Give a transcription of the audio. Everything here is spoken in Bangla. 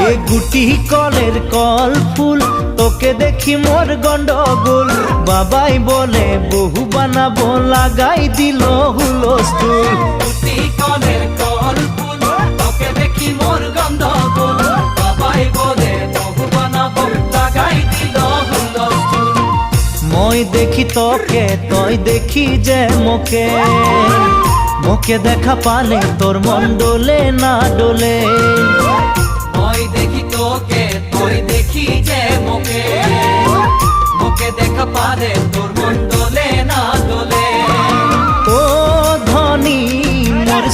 এ গুটি কলের কল ফুল তোকে দেখি মোর গন্ডগোল বাবাই বলে বহু বানাবো লাগাই দিল হুলস্থুল গুটি কলের কল ফুল তোকে দেখি মোর গন্ডগোল বাবাই বলে বহু বানাবো লাগাই দিল হুলস্থুল মই দেখি তোকে তই দেখি যে মোকে মোকে দেখা পালে তোর মন ডোলে না ডোলে মই দেখি তোকে তুই দেখি যে মোকে মোকে দেখা পারে তোর মন দোলে না দোলে ও ধনী মোর